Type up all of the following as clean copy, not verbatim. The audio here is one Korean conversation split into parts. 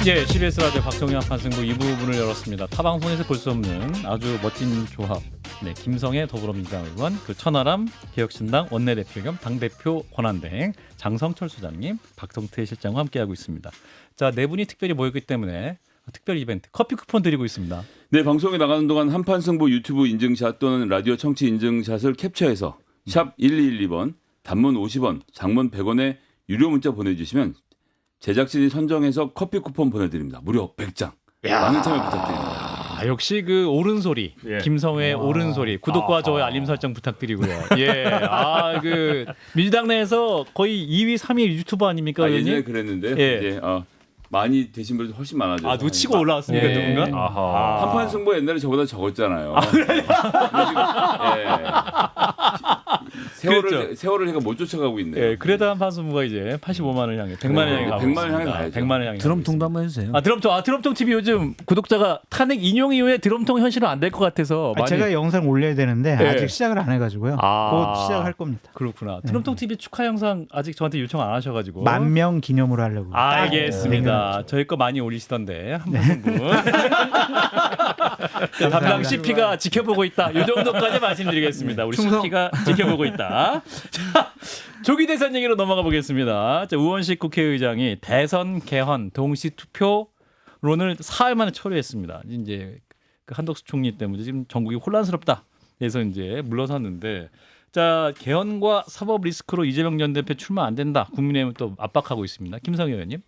예, CBS 라디오 박정희 한판승부 2부분을 열었습니다. 타 방송에서 볼 수 없는 아주 멋진 조합. 네, 김성애 더불어민주당 의원, 그 천하람 개혁신당 원내대표 겸 당대표 권한대행 장성철 소장님, 박성태 실장과 함께하고 있습니다. 자, 네 분이 특별히 모였기 때문에 특별 이벤트 커피 쿠폰 드리고 있습니다. 네, 방송에 나가는 동안 한판승부 유튜브 인증샷 또는 라디오 청취 인증샷을 캡처해서 샵 1212번 단문 50원, 장문 100원에 유료 문자 보내주시면 제작진이 선정해서 커피 쿠폰 보내드립니다. 무려 100장. 많은 참여 부탁드립니다. 아, 역시 그 옳은 소리, 예. 김성의 옳은 소리, 구독과 좋아요, 알림 설정 부탁드리고요. 예, 아 그 민주당 내에서 거의 2위, 3위 유튜버 아닙니까? 예전에 의원님? 그랬는데 예. 이제 많이 되신 분들 훨씬 많아져서. 아, 놓치고 올라왔습니까, 예. 누군가? 아하. 한판 승부 옛날에 저보다 적었잖아요. 그렇죠. 세월을 제가 못 쫓아가고 있네요. 예, 그래도 한판 승부가 이제 85만 원을 향해 100만 원을 향해 가고 100만 원을 향해 있습니다. 가야죠. 100만 원을 향해. 드럼통도 한번 해주세요. 드럼통 TV 요즘 구독자가 탄핵 인용 이후에 드럼통 현실은 안 될 것 같아서 많이. 제가 영상 올려야 되는데 예. 아직 시작을 안 해가지고요. 아. 곧 시작할 겁니다. 그렇구나. 드럼통 TV 축하 영상 아직 저한테 요청 안 하셔가지고. 10,000명 기념으로 하려고. 알겠습니다. 저희 거 많이 올리시던데 한번 승부. 담당 CP가 지켜보고 있다. 이 정도까지 말씀드리겠습니다. 우리 충성. CP가 지켜보고 있다. 자, 조기 대선 얘기로 넘어가 보겠습니다. 자, 우원식 국회의장이 대선 개헌 동시 투표론을 사흘 만에 처리했습니다. 이제 그 한덕수 총리 때문에 지금 전국이 혼란스럽다. 그래서 이제 물러섰는데. 자, 개헌과 사법 리스크로 이재명 전 대표 출마 안 된다. 국민의힘을 또 압박하고 있습니다. 김성애 의원님.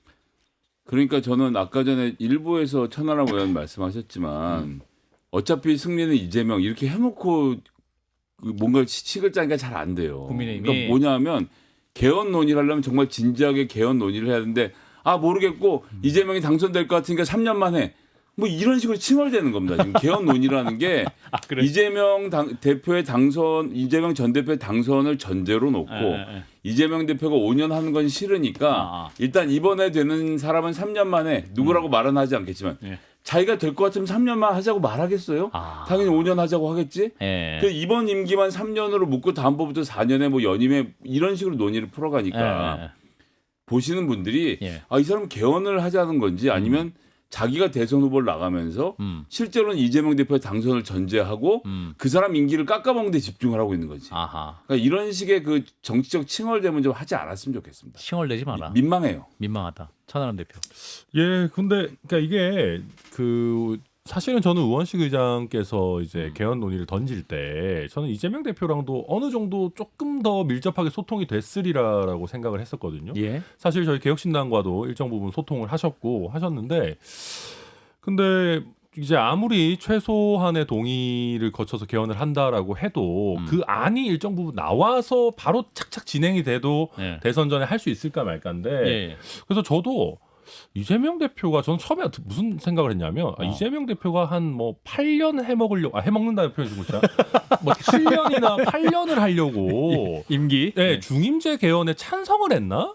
그러니까 저는 아까 전에 일부에서 천하람 의원 말씀하셨지만 어차피 승리는 이재명 이렇게 해놓고 뭔가 칙을 짜니까 잘 안 돼요. 국민의힘이. 그러니까 뭐냐면 개헌 논의를 하려면 정말 진지하게 개헌 논의를 해야 되는데 모르겠고 이재명이 당선될 것 같으니까 3년 만에 뭐 이런 식으로 칭얼대는 겁니다. 지금 개헌 논의라는 게 그래. 이재명 이재명 전 대표의 당선을 전제로 놓고 이재명 대표가 5년 하는 건 싫으니까 일단 이번에 되는 사람은 3년 만에 누구라고 말은 하지 않겠지만 자기가 될 것 같으면 3년만 하자고 말하겠어요? 당연히 5년 하자고 하겠지? 그 이번 임기만 3년으로 묶고 다음번부터 4년에 뭐 연임에 이런 식으로 논의를 풀어가니까 보시는 분들이 이 사람은 개헌을 하자는 건지 아니면 자기가 대선 후보를 나가면서 실제로는 이재명 대표의 당선을 전제하고 그 사람 임기를 깎아먹는 데 집중을 하고 있는 거지. 그러니까 이런 식의 그 정치적 칭얼대면 좀 하지 않았으면 좋겠습니다. 칭얼대지 마라. 민망해요. 민망하다. 천하람 대표. 예, 근데 그러니까 이게 사실은 저는 우원식 의장께서 이제 개헌 논의를 던질 때 저는 이재명 대표랑도 어느 정도 조금 더 밀접하게 소통이 됐으리라라고 생각을 했었거든요. 예. 사실 저희 개혁신당과도 일정 부분 소통을 하셨는데 근데 이제 아무리 최소한의 동의를 거쳐서 개헌을 한다라고 해도 그 안이 일정 부분 나와서 바로 착착 진행이 돼도 대선 전에 할 수 있을까 말까인데 그래서 저도 이재명 대표가 저는 처음에 무슨 생각을 했냐면 이재명 대표가 한 뭐 8년 해먹으려고 해먹는다는 표현이 좀 그렇죠. 뭐 7년이나 8년을 하려고 임기. 중임제 개헌에 찬성을 했나?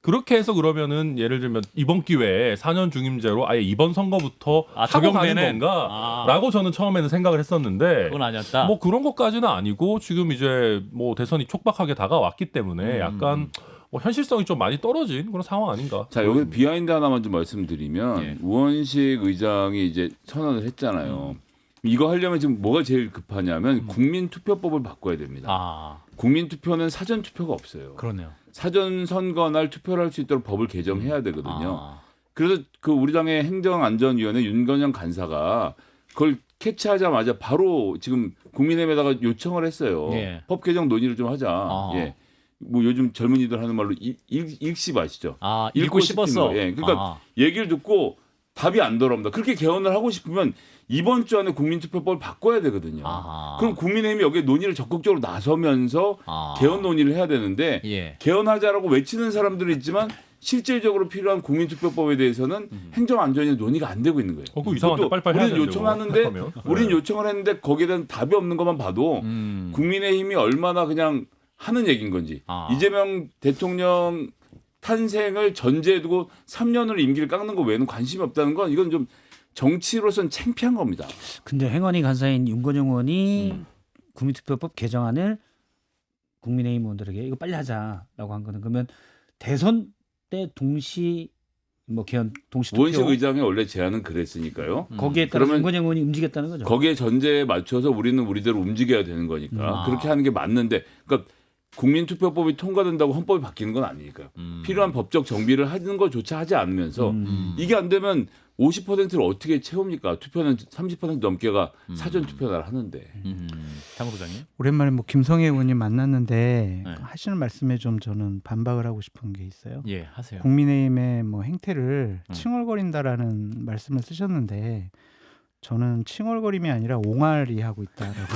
그렇게 해서 그러면은 예를 들면 이번 기회에 4년 중임제로 아예 이번 선거부터 하고 가는 건가라고 저는 처음에는 생각을 했었는데 그건 아니었다. 뭐 그런 것까지는 아니고 지금 이제 뭐 대선이 촉박하게 다가왔기 때문에 약간 현실성이 좀 많이 떨어진 그런 상황 아닌가. 자, 여기서 비하인드 하나만 좀 말씀드리면 우원식 의장이 이제 선언을 했잖아요. 이거 하려면 지금 뭐가 제일 급하냐면 국민투표법을 바꿔야 됩니다. 국민투표는 사전투표가 없어요. 그러네요. 사전 선거날 투표를 할 수 있도록 법을 개정해야 되거든요. 그래서 그 우리 당의 행정안전위원회 윤건영 간사가 그걸 캐치하자마자 바로 지금 국민의힘에다가 요청을 했어요. 법 개정 논의를 좀 하자. 뭐 요즘 젊은이들 하는 말로 읽씹 아시죠? 읽고 씹었어. 그러니까 얘기를 듣고 답이 안 돌아옵니다. 그렇게 개헌을 하고 싶으면 이번 주 안에 국민투표법을 바꿔야 되거든요. 그럼 국민의힘이 여기에 논의를 적극적으로 나서면서 개헌 논의를 해야 되는데 개헌하자라고 외치는 사람들이 있지만 실질적으로 필요한 국민투표법에 대해서는 행정안전위 논의가 안 되고 있는 거예요. 그거 이상한데 빨리빨리 해야 우리는 요청하는데 우리는 요청을 했는데 거기에 대한 답이 없는 것만 봐도 국민의힘이 얼마나 그냥 하는 얘기인 건지 이재명 대통령 탄생을 전제해 두고 3년을 임기를 깎는 거 외에는 관심이 없다는 건 이건 좀 정치로선 창피한 겁니다. 근데 행안위 간사인 윤건영 의원이 국민투표법 개정안을 국민의힘 의원들에게 이거 빨리 하자라고 한 거는 그러면 대선 때 동시 뭐 개헌 동시 투표 우원식 의장의 원래 제안은 그랬으니까요. 거기에 따라 그러면 윤건영 의원이 움직였다는 거죠. 거기에 전제에 맞춰서 우리는 우리대로 움직여야 되는 거니까 그렇게 하는 게 맞는데, 그러니까 국민투표법이 통과된다고 헌법이 바뀌는 건 아니니까요. 필요한 법적 정비를 하는 것조차 하지 않으면서 이게 안 되면 50%를 어떻게 채웁니까? 투표는 30% 넘게가 사전 투표를 하는데. 장 소장님. 오랜만에 뭐 김성애 의원님 만났는데 네. 하시는 말씀에 좀 저는 반박을 하고 싶은 게 있어요. 예, 하세요. 국민의힘의 뭐 행태를 칭얼거린다라는 말씀을 쓰셨는데 저는 칭얼거림이 아니라 옹알이 하고 있다라고.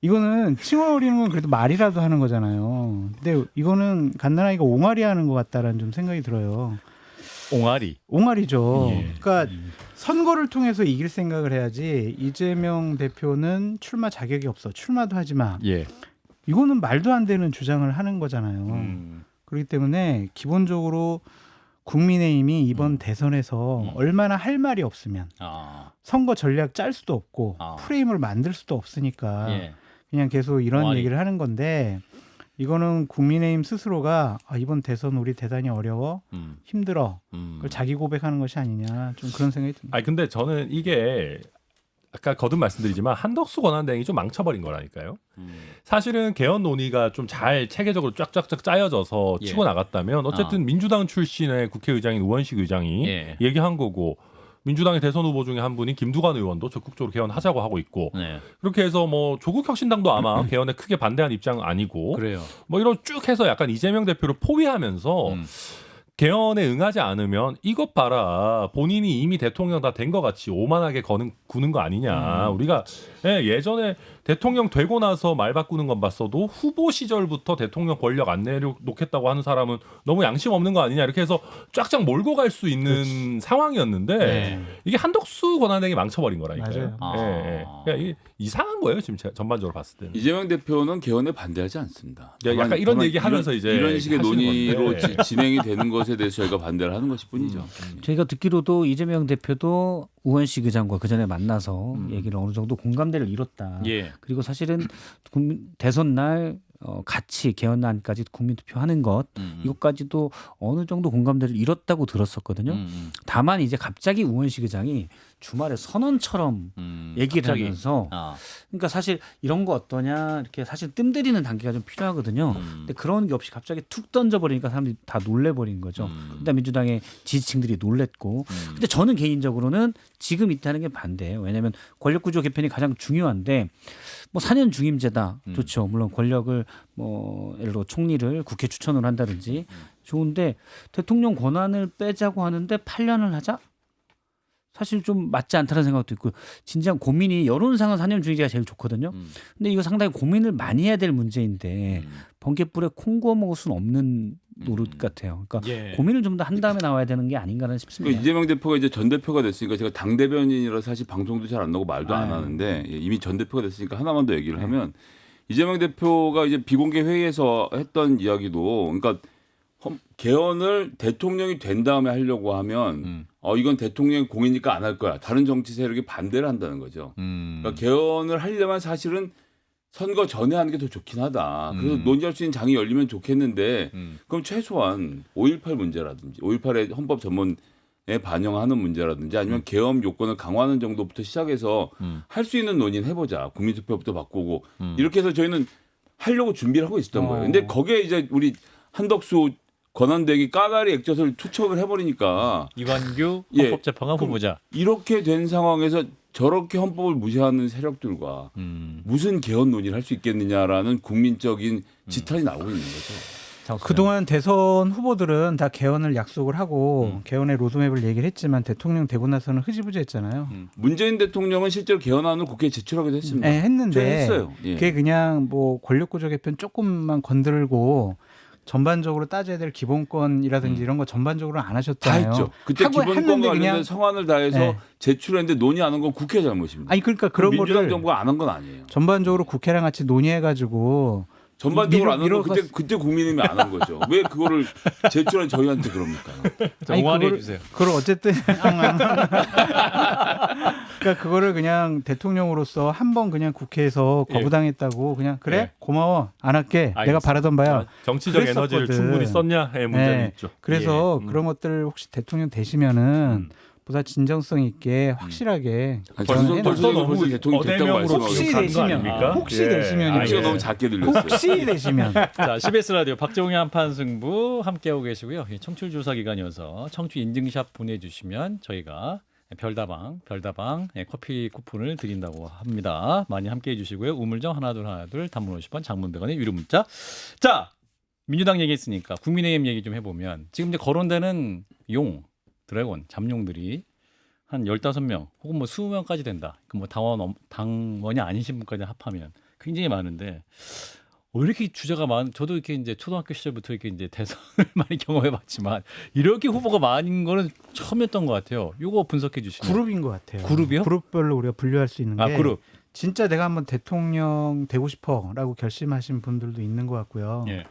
이거는 칭얼거리는 건 그래도 말이라도 하는 거잖아요. 근데 이거는 간단하게 옹알이 하는 것 같다라는 좀 생각이 들어요. 옹알이. 옹알이죠. 예. 그러니까 선거를 통해서 이길 생각을 해야지. 이재명 대표는 출마 자격이 없어. 출마도 하지 마. 예. 이거는 말도 안 되는 주장을 하는 거잖아요. 그렇기 때문에 기본적으로 국민의힘이 이번 대선에서 얼마나 할 말이 없으면 아. 선거 전략 짤 수도 없고 아. 프레임을 만들 수도 없으니까 예. 그냥 계속 이런 옹알이. 얘기를 하는 건데 이거는 국민의힘 스스로가 이번 대선 우리 대단히 어려워 힘들어 그걸 자기 고백하는 것이 아니냐 좀 그런 생각이 듭니다. 아니 근데 저는 이게 아까 거듭 말씀드리지만 한덕수 권한대행이 좀 망쳐버린 거라니까요. 사실은 개헌 논의가 좀 잘 체계적으로 쫙쫙쫙 짜여져서 예. 치고 나갔다면 어쨌든 민주당 출신의 국회의장인 우원식 의장이 예. 얘기한 거고 민주당의 대선 후보 중에 한 분인 김두관 의원도 적극적으로 개헌하자고 하고 있고 네. 그렇게 해서 뭐 조국 혁신당도 아마 개헌에 크게 반대한 입장은 아니고 그래요. 뭐 이런 쭉 해서 약간 이재명 대표를 포위하면서 개헌에 응하지 않으면 이것 봐라 본인이 이미 대통령 다 된 것 같이 오만하게 구는 거 아니냐. 우리가 예전에 대통령 되고 나서 말 바꾸는 건 봤어도 후보 시절부터 대통령 권력 안 내려놓겠다고 하는 사람은 너무 양심 없는 거 아니냐 이렇게 해서 쫙쫙 몰고 갈 수 있는 상황이었는데 네. 이게 한덕수 권한대행이 망쳐버린 거라니까요. 맞아요. 그러니까 이게 이상한 거예요 지금 전반적으로 봤을 때는. 이재명 대표는 개헌에 반대하지 않습니다. 약간 이런 얘기 하면서 이런, 이제 이런 식의 하시는 논의로 건데. 진행이 되는 것에 대해서 저희가 반대를 하는 것일 뿐이죠. 저희가 듣기로도 이재명 대표도 우원식 의장과 그 전에 만나서 얘기를 어느 정도 공감대를 이뤘다. 예. 그리고 사실은 대선 날 같이 개헌안까지 국민투표하는 것 이것까지도 어느 정도 공감대를 이뤘다고 들었었거든요. 다만 이제 갑자기 우원식 의장이 주말에 선언처럼 얘기를 갑자기. 하면서 아. 그러니까 사실 이런 거 어떠냐 이렇게 사실 뜸들이는 단계가 좀 필요하거든요. 근데 그런 게 없이 갑자기 툭 던져버리니까 사람들이 다 놀래버린 거죠. 그다음 민주당의 지지층들이 놀랬고. 근데 저는 개인적으로는 지금 있다는 게 반대예요. 왜냐하면 권력구조 개편이 가장 중요한데 뭐 4년 중임제다 좋죠. 물론 권력을 뭐 예를 들어 총리를 국회 추천을 한다든지 좋은데 대통령 권한을 빼자고 하는데 8년을 하자? 사실 좀 맞지 않다는 생각도 있고 진지한 고민이 여론상은 4년 중임제가 제일 좋거든요. 근데 이거 상당히 고민을 많이 해야 될 문제인데 번개불에 콩 구워 먹을 수는 없는 노릇 같아요. 그러니까 예. 고민을 좀 더 한 다음에 나와야 되는 게 아닌가라는 싶습니다. 그러니까 이재명 대표가 이제 전 대표가 됐으니까 제가 당 대변인이라 사실 방송도 잘 안 나고 말도 안 아유. 하는데 이미 전 대표가 됐으니까 하나만 더 얘기를 하면 이재명 대표가 이제 비공개 회의에서 했던 이야기도 그러니까 개헌을 대통령이 된 다음에 하려고 하면 이건 대통령의 공이니까 안 할 거야. 다른 정치 세력이 반대를 한다는 거죠. 그러니까 개헌을 하려면 사실은 선거 전에 하는 게 더 좋긴 하다. 그래서 논의할 수 있는 장이 열리면 좋겠는데 그럼 최소한 5.18 문제라든지 5.18의 헌법 전문에 반영하는 문제라든지 아니면 계엄 요건을 강화하는 정도부터 시작해서 할 수 있는 논의는 해보자. 국민투표부터 바꾸고 이렇게 해서 저희는 하려고 준비를 하고 있었던 거예요. 근데 거기에 이제 우리 한덕수 권한대행이 까다리 액젓을 투척을 해버리니까 이완규 예. 헌법재판관 후보자. 이렇게 된 상황에서 저렇게 헌법을 무시하는 세력들과 무슨 개헌 논의를 할 수 있겠느냐라는 국민적인 지탄이 나오고 있는 거죠. 그동안 대선 후보들은 다 개헌을 약속을 하고 개헌의 로드맵을 얘기를 했지만 대통령 되고 나서는 흐지부지했잖아요. 문재인 대통령은 실제로 개헌안을 국회에 제출하기도 했습니다. 네, 했는데 저희 했어요. 예. 그게 그냥 뭐 권력구조 개편 조금만 건들고 전반적으로 따져야 될 기본권이라든지 이런 거 전반적으로 안 다 하셨잖아요. 했죠. 그때 하고 기본권 했는데 관련된 그냥 성안을 다해서 네. 제출했는데 논의하는 건 국회 잘못입니다. 아니 그러니까 그런 민주당 거를 정부가 안 한 건 아니에요. 전반적으로 국회랑 같이 논의해가지고 전반적으로 안 하면 미뤄- 그때 국민의힘이 안 한 거죠. 왜 그거를 제출한 저희한테 그럽니까? 자, 옹호하게 해주세요. 그걸 어쨌든 그러니까 그거를 그냥 대통령으로서 한 번 그냥 국회에서 거부당했다고 그냥 그래 예. 고마워 안 할게 내가 알겠습니다. 바라던 바야. 정치적 그랬었거든. 에너지를 충분히 썼냐의 문제는 네. 있죠. 그래서 예. 그런 것들 혹시 대통령 되시면은 보다 진정성 있게 확실하게 아니, 저는 벌써 해놨어요. 너무 너무 대통령 됐다고 어대명으로 말씀하고 혹시 가는 거 되시면 아닙니까? 혹시 예. 되시면 목소리가 이제 너무 작게 들렸어요. 혹시 되시면 자, CBS 라디오 박정희 한판 승부 함께하고 계시고요. 청취율 조사 기간이어서 청취 인증샷 보내주시면 저희가 별다방 커피 쿠폰을 드린다고 합니다. 많이 함께해 주시고요. 우물정 하나둘 단문 50원 장문 100원의 유료 문자. 자, 민주당 얘기했으니까 국민의힘 얘기 좀 해보면 지금 이제 거론되는 용, 드래곤, 잠룡들이 한 15명 혹은 뭐 20명까지 된다. 그 뭐 당원이 아니신 분까지 합하면 굉장히 많은데 왜 이렇게 주자가 저도 이렇게 이제 초등학교 시절부터 이렇게 이제 대선을 많이 경험해봤지만 이렇게 후보가 많은 거는 처음이었던 것 같아요. 이거 분석해 주시면. 그룹인 것 같아요. 그룹이요? 그룹별로 우리가 분류할 수 있는 게 그룹. 진짜 내가 한번 대통령 되고 싶어라고 결심하신 분들도 있는 것 같고요. 예.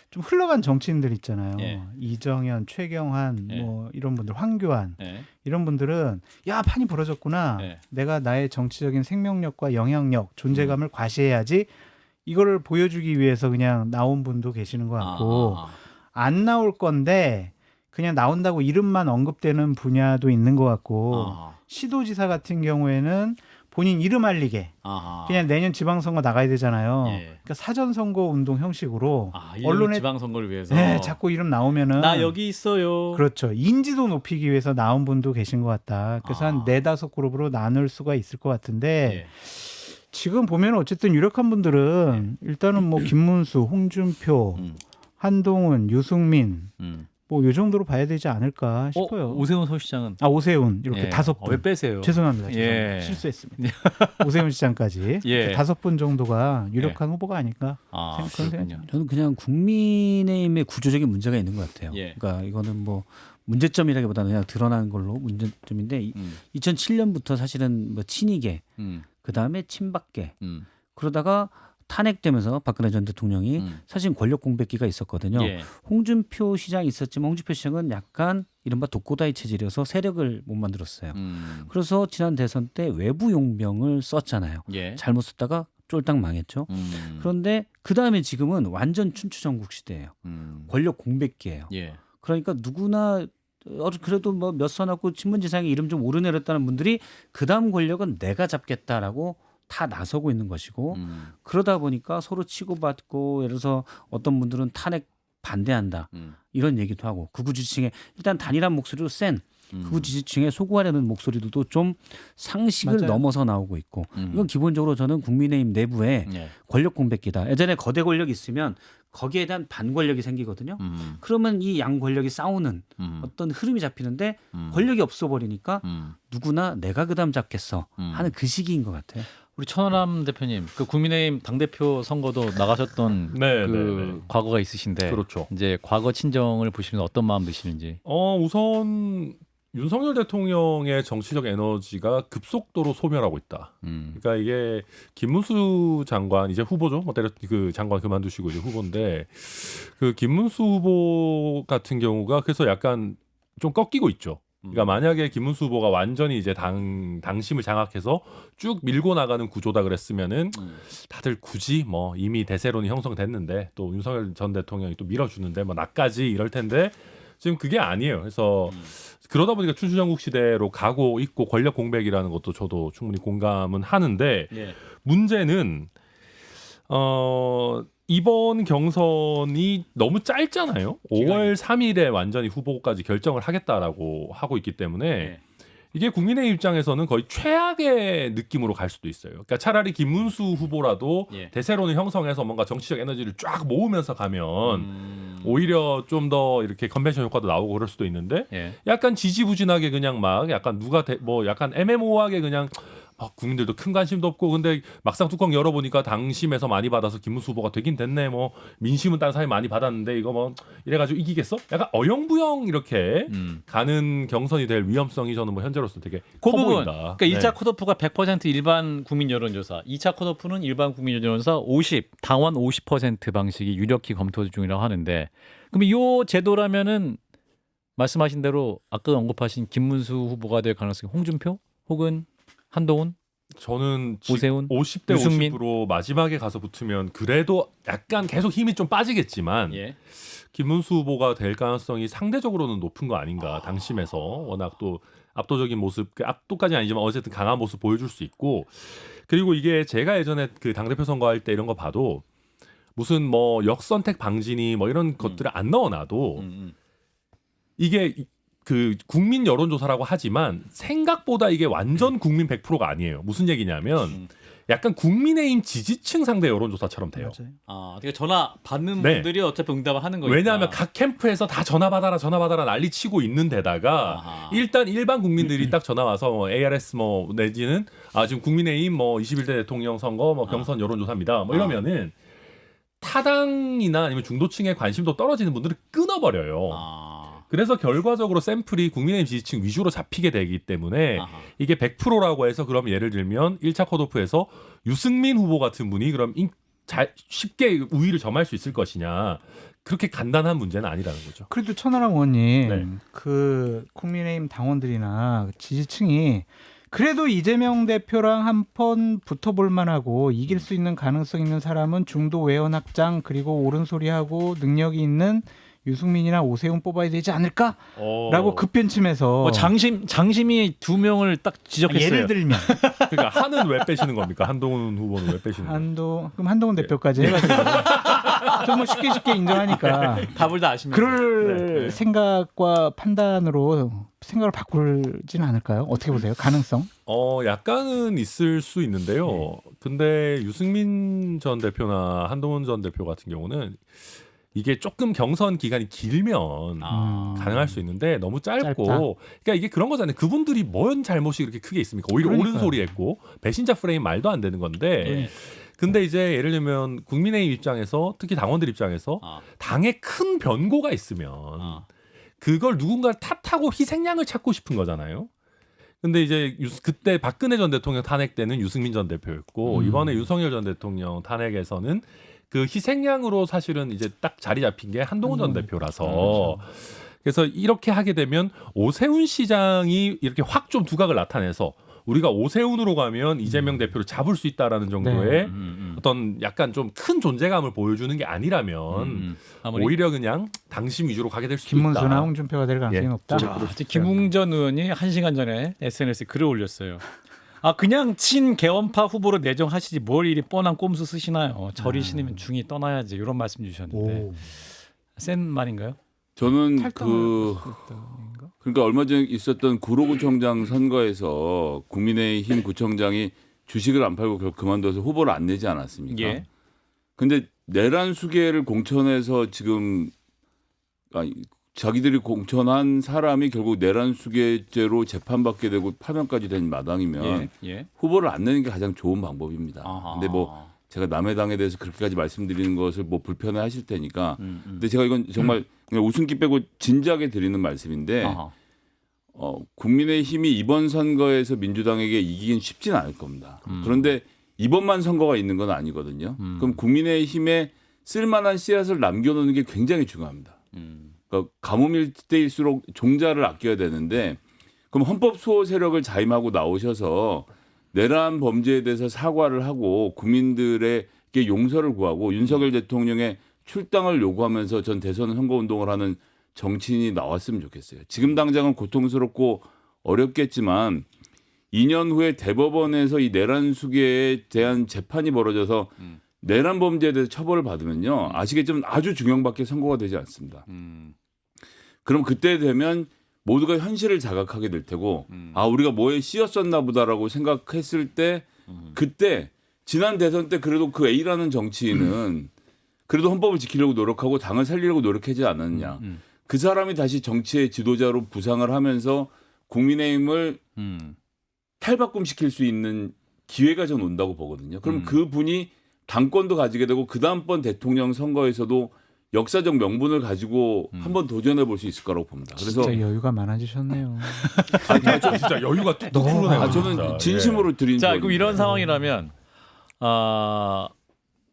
좀 흘러간 정치인들 있잖아요. 예. 이정현, 최경환, 예. 뭐 이런 분들, 황교안 예. 이런 분들은 야 판이 벌어졌구나. 예. 내가 나의 정치적인 생명력과 영향력, 존재감을 과시해야지. 이거를 보여주기 위해서 그냥 나온 분도 계시는 것 같고 안 나올 건데 그냥 나온다고 이름만 언급되는 분야도 있는 것 같고 시도지사 같은 경우에는 본인 이름 알리게 그냥 내년 지방선거 나가야 되잖아요. 예. 그러니까 사전선거 운동 형식으로 언론에 지방선거를 위해서. 네, 자꾸 이름 나오면은 나 여기 있어요. 그렇죠. 인지도 높이기 위해서 나온 분도 계신 것 같다. 그래서 한 4-5 그룹으로 나눌 수가 있을 것 같은데 예. 지금 보면 어쨌든 유력한 분들은 일단은 뭐 김문수, 홍준표, 한동훈, 유승민 뭐 요 정도로 봐야 되지 않을까 싶어요. 오세훈 서울시장은 오세훈 이렇게 예. 5분. 왜 빼세요? 죄송합니다. 예. 실수했습니다. 오세훈 시장까지 예. 5분 정도가 유력한 후보가 아닐까. 그런 생각이 그렇군요. 저는 그냥 국민의힘의 구조적인 문제가 있는 것 같아요. 예. 그러니까 이거는 뭐 문제점이라기보다는 그냥 드러난 걸로 문제점인데 2007년부터 사실은 뭐 친이계, 그 다음에 친박계 그러다가 탄핵되면서 박근혜 전 대통령이 사실 권력 공백기가 있었거든요. 예. 홍준표 시장이 있었지만 홍준표 시장은 약간 이른바 독고다이 체질이어서 세력을 못 만들었어요. 그래서 지난 대선 때 외부 용병을 썼잖아요. 예. 잘못 썼다가 쫄딱 망했죠. 그런데 그 다음에 지금은 완전 춘추전국 시대예요. 권력 공백기예요. 예. 그러니까 누구나 그래도 뭐 몇 선 하고 친문지상에 이름 좀 오르내렸다는 분들이 그 다음 권력은 내가 잡겠다라고 다 나서고 있는 것이고 그러다 보니까 서로 치고받고 예를 들어서 어떤 분들은 탄핵 반대한다 이런 얘기도 하고 극우 지지층에 일단 단일한 목소리로 센 극우 지지층에 소구하려는 목소리도 좀 상식을 맞아요. 넘어서 나오고 있고 이건 기본적으로 저는 국민의힘 내부에 예. 권력 공백기다. 예전에 거대 권력이 있으면 거기에 대한 반권력이 생기거든요. 그러면 이 양 권력이 싸우는 어떤 흐름이 잡히는데 권력이 없어 버리니까 누구나 내가 그다음 잡겠어 하는 그 시기인 것 같아요. 우리 천하람 대표님, 그 국민의힘 당대표 선거도 나가셨던 네, 그 네, 네. 과거가 있으신데 그렇죠. 이제 과거 친정을 보시면 어떤 마음 드시는지. 우선 윤석열 대통령의 정치적 에너지가 급속도로 소멸하고 있다. 그러니까 이게 김문수 장관 이제 후보죠. 뭐 때려 그 장관 그만두시고 이제 후보인데 그 김문수 후보 같은 경우가 그래서 약간 좀 꺾이고 있죠. 그러니까 만약에 김문수 후보가 완전히 이제 당심을 장악해서 쭉 밀고 나가는 구조다 그랬으면은 다들 굳이 뭐 이미 대세론이 형성됐는데 또 윤석열 전 대통령이 또 밀어주는데 뭐 나까지 이럴 텐데 지금 그게 아니에요. 그래서 그러다 보니까 춘추전국 시대로 가고 있고 권력 공백이라는 것도 저도 충분히 공감은 하는데 예. 문제는 이번 경선이 너무 짧잖아요. 5월 3일에 완전히 후보까지 결정을 하겠다라고 하고 있기 때문에 예. 이게 국민의 입장에서는 거의 최악의 느낌으로 갈 수도 있어요. 그러니까 차라리 김문수 후보라도 예. 대세론을 형성해서 뭔가 정치적 에너지를 쫙 모으면서 가면 오히려 좀 더 이렇게 컨벤션 효과도 나오고 그럴 수도 있는데 예. 약간 지지부진하게 그냥 막 약간 누가 뭐 약간 애매모호하게 그냥 국민들도 큰 관심도 없고 근데 막상 뚜껑 열어보니까 당심에서 많이 받아서 김문수 후보가 되긴 됐네. 뭐 민심은 딴 사람이 많이 받았는데 이거 뭐 이래가지고 이기겠어? 약간 어영부영 이렇게 가는 경선이 될 위험성이 저는 뭐 현재로서 되게 그 커 부분. 보인다. 그러니까 1차 컷오프가 100% 일반 국민 여론조사, 2차 컷오프는 일반 국민 여론조사 50, 당원 50% 방식이 유력히 검토 중이라고 하는데, 그럼 이 제도라면은 말씀하신 대로 아까 언급하신 김문수 후보가 될 가능성이 홍준표 혹은 한동훈, 저는 오세훈, 50대 유승민? 50으로 마지막에 가서 붙으면 그래도 약간 계속 힘이 좀 빠지겠지만 예. 김문수 후보가 될 가능성이 상대적으로는 높은 거 아닌가. 당심에서 워낙 또 압도적인 모습, 압도까지 아니지만 어쨌든 강한 모습 보여줄 수 있고, 그리고 이게 제가 예전에 그 당대표 선거할 때 이런 거 봐도 무슨 뭐 역선택 방지니 뭐 이런 것들을 안 넣어놔도 이게 그 국민 여론조사라고 하지만 생각보다 이게 완전 국민 100%가 아니에요. 무슨 얘기냐면 약간 국민의힘 지지층 상대 여론조사처럼 돼요. 맞아요. 아, 그러니까 전화 받는 네. 분들이 어차피 응답을 하는 거니까. 왜냐하면 각 캠프에서 다 전화 받아라 난리 치고 있는 데다가 아하. 일단 일반 국민들이 딱 전화 와서 뭐 ARS 뭐 내지는 지금 국민의힘 뭐 21대 대통령 선거 뭐 경선 여론조사입니다. 뭐 이러면은 타당이나 아니면 중도층의 관심도 떨어지는 분들을 끊어버려요. 그래서 결과적으로 샘플이 국민의힘 지지층 위주로 잡히게 되기 때문에 아하. 이게 100%라고 해서 그럼 예를 들면 1차 컷오프에서 유승민 후보 같은 분이 그럼 쉽게 우위를 점할 수 있을 것이냐, 그렇게 간단한 문제는 아니라는 거죠. 그래도 천하람 의원님 네. 그 국민의힘 당원들이나 지지층이 그래도 이재명 대표랑 한 번 붙어볼 만하고 이길 수 있는 가능성 있는 사람은 중도 외연 확장 그리고 옳은 소리하고 능력이 있는 유승민이나 오세훈 뽑아야 되지 않을까라고 급변침해서 뭐 장심이 두 명을 딱 지적했어요. 예를 들면 그러니까 한은 왜 빼시는 겁니까? 한동훈 후보는 왜 빼시는 거예요? 그럼 한동훈 대표까지 해가지고 정말 쉽게 인정하니까 답을 다 아십니다. 그럴 네. 생각과 판단으로 생각을 바꾸지는 않을까요? 어떻게 보세요? 가능성? 약간은 있을 수 있는데요. 근데 유승민 전 대표나 한동훈 전 대표 같은 경우는 이게 조금 경선 기간이 길면 가능할 수 있는데 너무 짧고, 짧다. 그러니까 이게 그런 거잖아요. 그분들이 뭔 잘못이 그렇게 크게 있습니까? 오히려 그러니까요. 옳은 소리 했고 배신자 프레임 말도 안 되는 건데. 네. 근데 이제 예를 들면 국민의힘 입장에서 특히 당원들 입장에서 당에 큰 변고가 있으면 그걸 누군가 탓하고 희생양을 찾고 싶은 거잖아요. 근데 이제 그때 박근혜 전 대통령 탄핵 때는 유승민 전 대표였고 이번에 윤석열 전 대통령 탄핵에서는 그 희생양으로 사실은 이제 딱 자리 잡힌 게 한동훈 전 대표라서 그래서 이렇게 하게 되면 오세훈 시장이 이렇게 확 좀 두각을 나타내서 우리가 오세훈으로 가면 이재명 대표를 잡을 수 있다라는 정도의 어떤 약간 좀 큰 존재감을 보여주는 게 아니라면 오히려 그냥 당심 위주로 가게 될 수도 김문수나 있다. 홍준표가 될 가능성이 예. 높다. 김웅전 의원이 1시간 전에 SNS에 글을 올렸어요. 그냥 친개헌파 후보로 내정하시지 뭘 이리 뻔한 꼼수 쓰시나요? 절이 신으면 중이 떠나야지, 이런 말씀 주셨는데 센 말인가요? 저는 탈당을 그러니까 얼마 전에 있었던 구로구청장 선거에서 국민의힘 구청장이 주식을 안 팔고 결국 그만둬서 후보를 안 내지 않았습니까? 예. 근데 내란 수계를 공천해서 지금 자기들이 공천한 사람이 결국 내란 수계죄로 재판받게 되고 파면까지 된 마당이면 후보를 안 내는 게 가장 좋은 방법입니다. 근데 뭐 제가 남의 당에 대해서 그렇게까지 말씀드리는 것을 뭐 불편해하실 테니까. 근데 제가 이건 정말 그냥 웃음기 빼고 진지하게 드리는 말씀인데 국민의힘이 이번 선거에서 민주당에게 이기긴 쉽진 않을 겁니다. 그런데 이번만 선거가 있는 건 아니거든요. 그럼 국민의힘에 쓸만한 씨앗을 남겨놓는 게 굉장히 중요합니다. 그러니까 가뭄일 때일수록 종자를 아껴야 되는데 그럼 헌법 수호 세력을 자임하고 나오셔서 내란 범죄에 대해서 사과를 하고 국민들에게 용서를 구하고 윤석열 대통령의 출당을 요구하면서 전 대선 선거운동을 하는 정치인이 나왔으면 좋겠어요. 지금 당장은 고통스럽고 어렵겠지만 2년 후에 대법원에서 이 내란 수계에 대한 재판이 벌어져서 내란 범죄에 대해서 처벌을 받으면요. 아시겠지만 아주 중형밖에 선고가 되지 않습니다. 그럼 그때 되면 모두가 현실을 자각하게 될 테고 우리가 뭐에 씌었었나 보다라고 생각했을 때 그때 지난 대선 때 그래도 그 A라는 정치인은 그래도 헌법을 지키려고 노력하고 당을 살리려고 노력하지 않았느냐. 그 사람이 다시 정치의 지도자로 부상을 하면서 국민의힘을 탈바꿈시킬 수 있는 기회가 전 온다고 보거든요. 그럼 그분이 당권도 가지게 되고 그 다음번 대통령 선거에서도 역사적 명분을 가지고 한번 도전해 볼 수 있을 거라고 봅니다. 그래서 진짜 여유가 많아지셨네요. 진짜 여유가 뚝뚝 흐르네요. 저는 진짜. 진심으로 드린 자, 조언입니다. 그럼 이런 상황이라면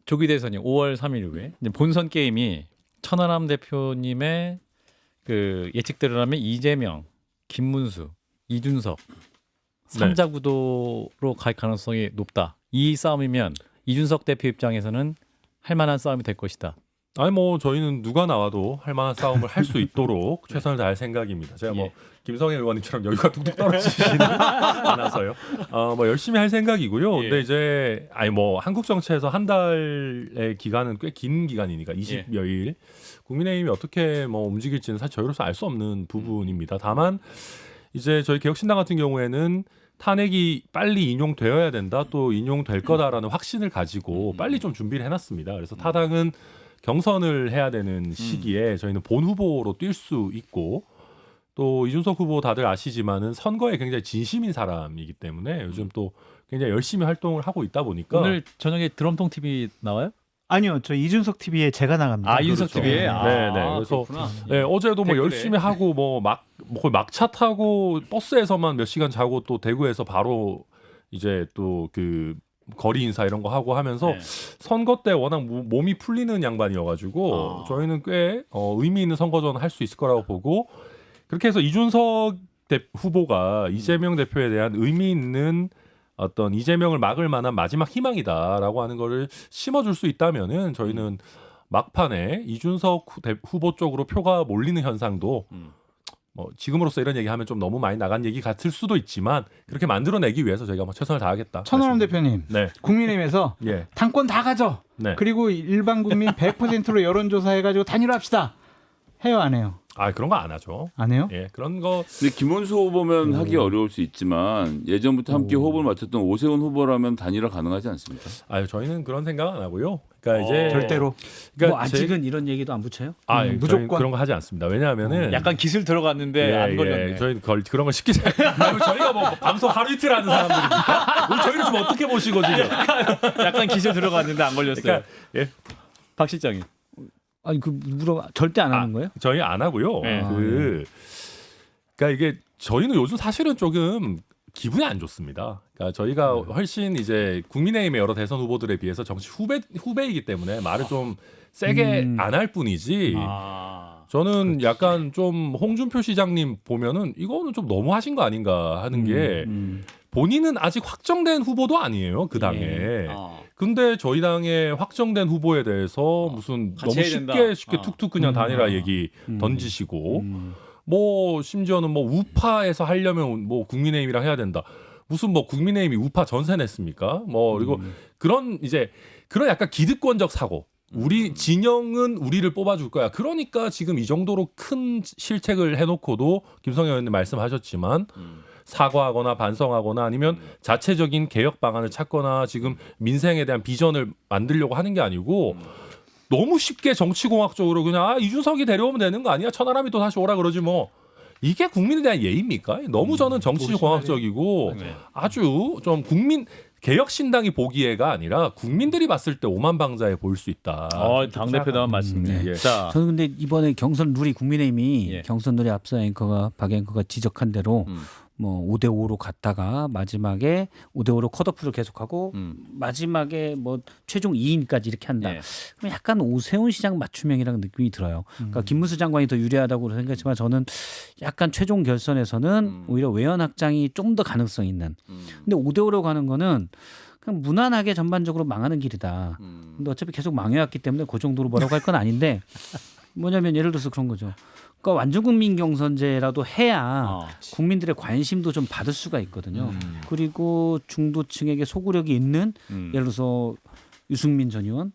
조기 대선이 5월 3일 후에 이제 본선 게임이 천하람 대표님의 그 예측대로라면 이재명, 김문수, 이준석 3자 구도로 갈 가능성이 높다. 이 싸움이면 이준석 대표 입장에서는 할 만한 싸움이 될 것이다. 아니 뭐 저희는 누가 나와도 할 만한 싸움을 할 수 있도록 최선을 다할 생각입니다. 제가 뭐 예. 김성애 의원님처럼 여유가 뚝뚝 떨어지지는 않아서요. 뭐 열심히 할 생각이고요. 예. 근데 이제 아니 뭐 한국 정치에서 한 달의 기간은 꽤 긴 기간이니까 20여일 국민의힘이 어떻게 뭐 움직일지는 사실 저희로서 알 수 없는 부분입니다. 다만 이제 저희 개혁신당 같은 경우에는 탄핵이 빨리 인용되어야 된다, 또 인용될 거다라는 확신을 가지고 빨리 좀 준비를 해놨습니다. 그래서 타당은 경선을 해야 되는 시기에 저희는 본 후보로 뛸 수 있고, 또 이준석 후보 다들 아시지만은 선거에 굉장히 진심인 사람이기 때문에 요즘 또 굉장히 열심히 활동을 하고 있다 보니까 오늘 저녁에 드럼통 TV 나와요? 아니요, 저 이준석 TV에 제가 나갑니다. 아, 이준석 그렇죠. TV에. 네, 네. 그래서 그렇구나. 네, 어제도 뭐 댓글에. 열심히 하고 뭐 거의 막차 타고 버스에서만 몇 시간 자고 또 대구에서 바로 이제 또 그 거리 인사 이런 거 하고 하면서 네. 선거 때 워낙 몸이 풀리는 양반이어가지고 저희는 꽤 의미 있는 선거전 할 수 있을 거라고 보고, 그렇게 해서 이준석 후보가 이재명 대표에 대한 의미 있는 어떤 이재명을 막을 만한 마지막 희망이다라고 하는 거를 심어줄 수 있다면은 저희는 막판에 이준석 후보 쪽으로 표가 몰리는 현상도 뭐 지금으로서 이런 얘기하면 좀 너무 많이 나간 얘기 같을 수도 있지만 그렇게 만들어내기 위해서 저희가 뭐 최선을 다하겠다. 천하람 말씀드립니다. 대표님, 네, 국민의힘에서 예, 당권 다 가져. 네. 그리고 일반 국민 100%로 여론조사 해가지고 단일화합시다. 해요, 안 해요? 아 그런 거 안 하죠. 안 해요? 예, 그런 거 근데 김문수 후보면 하기 어려울 수 있지만 예전부터 함께 호흡을 맞췄던 오세훈 후보라면 단일화 가능하지 않습니까? 아유 저희는 그런 생각 안 하고요. 그러니까 이제 절대로. 그러니까 뭐 아직은 이런 얘기도 안 붙여요? 무조건. 저희 그런 거 하지 않습니다. 왜냐하면은 약간 기술 들어갔는데 안 걸렸네. 저희 그런 걸 쉽게 잘. 아니, 저희가 뭐 방송 하루 이틀 하는 사람들입니까? 우리 저희를 좀 어떻게 보시고 지금? 약간 기술 들어갔는데 안 걸렸어요. 그러니까 예, 박 실장이. 아니 그 물어봐 절대 안 하는 거예요? 저희 안 하고요. 네. 그러니까 이게 저희는 요즘 사실은 조금 기분이 안 좋습니다. 그러니까 저희가 훨씬 이제 국민의힘의 여러 대선 후보들에 비해서 정치 후배이기 때문에 말을 좀 세게 안 할 뿐이지. 저는 약간 좀 홍준표 시장님 보면은 이거는 좀 너무 하신 거 아닌가 하는 게 본인은 아직 확정된 후보도 아니에요 그 당에. 근데 저희 당의 확정된 후보에 대해서 무슨 같이 너무 해야 된다. 쉽게 툭툭 그냥 단일화 얘기 던지시고 음. 뭐 심지어는 뭐 우파에서 하려면 뭐 국민의힘이랑 해야 된다. 무슨 뭐 국민의힘이 우파 전세 냈습니까? 뭐 그리고 그런 이제 그런 약간 기득권적 사고. 우리 진영은 우리를 뽑아줄 거야. 그러니까 지금 이 정도로 큰 실책을 해놓고도 김성현 의원님 말씀하셨지만 사과하거나 반성하거나 아니면 자체적인 개혁 방안을 찾거나 지금 민생에 대한 비전을 만들려고 하는 게 아니고 너무 쉽게 정치공학적으로 그냥 이준석이 데려오면 되는 거 아니야? 천하람이 또 다시 오라 그러지 뭐. 이게 국민에 대한 예의입니까? 너무 저는 정치공학적이고 네. 아주 좀 개혁신당이 보기에가 아니라 국민들이 봤을 때 오만방자해 보일 수 있다. 당대표 나온 말씀이네. 예. 자, 저는 근데 이번에 경선 룰이 국민의힘이 예. 경선 룰이 앞서 박 앵커가 지적한 대로 뭐 5대5로 갔다가 마지막에 5대5로 컷오프를 계속하고 마지막에 뭐 최종 2인까지 이렇게 한다. 예. 그럼 약간 오세훈 시장 맞춤형이라는 느낌이 들어요. 그러니까 김문수 장관이 더 유리하다고 생각했지만 저는 약간 최종 결선에서는 오히려 외연 확장이 좀 더 가능성 있는. 근데 5대5로 가는 거는 그냥 무난하게 전반적으로 망하는 길이다. 근데 어차피 계속 망해왔기 때문에 그 정도로 뭐라고 할 건 아닌데 뭐냐면 예를 들어서 그런 거죠. 그러니까 완전국민 경선제라도 해야 국민들의 관심도 좀 받을 수가 있거든요. 그리고 중도층에게 소구력이 있는 예를 들어서 유승민 전 의원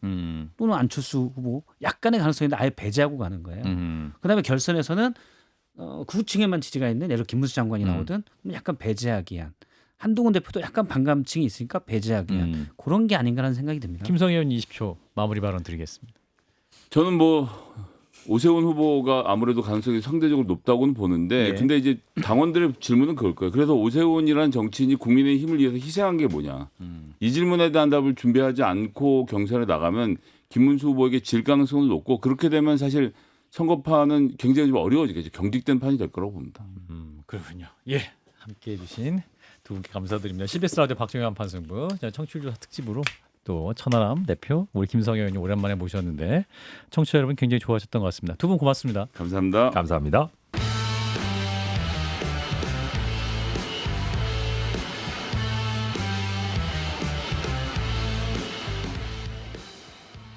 또는 안철수 후보 약간의 가능성이 있는데 아예 배제하고 가는 거예요. 그다음에 결선에서는 구층에만 지지가 있는 예를 들어 김문수 장관이 나오든 약간 배제하기 위한 한동훈 대표도 약간 반감층이 있으니까 배제하기 위한 그런 게 아닌가라는 생각이 듭니다. 김성현 20초 마무리 발언 드리겠습니다. 저는 뭐 오세훈 후보가 아무래도 가능성이 상대적으로 높다고는 보는데 네. 근데 이제 당원들의 질문은 그럴 거예요. 그래서 오세훈이라는 정치인이 국민의 힘을 위해서 희생한 게 뭐냐. 이 질문에 대한 답을 준비하지 않고 경선에 나가면 김문수 후보에게 질 가능성은 높고 그렇게 되면 사실 선거판은 굉장히 좀 어려워지겠죠. 경직된 판이 될 거라고 봅니다. 그렇군요. 예, 함께해 주신 두 분께 감사드립니다. CBS 라디오 박정현 판승부 청취율조사 특집으로 또 천하람 대표 우리 김성현 의원님 오랜만에 모셨는데 청취자 여러분 굉장히 좋아하셨던 것 같습니다. 두 분 고맙습니다. 감사합니다. 감사합니다.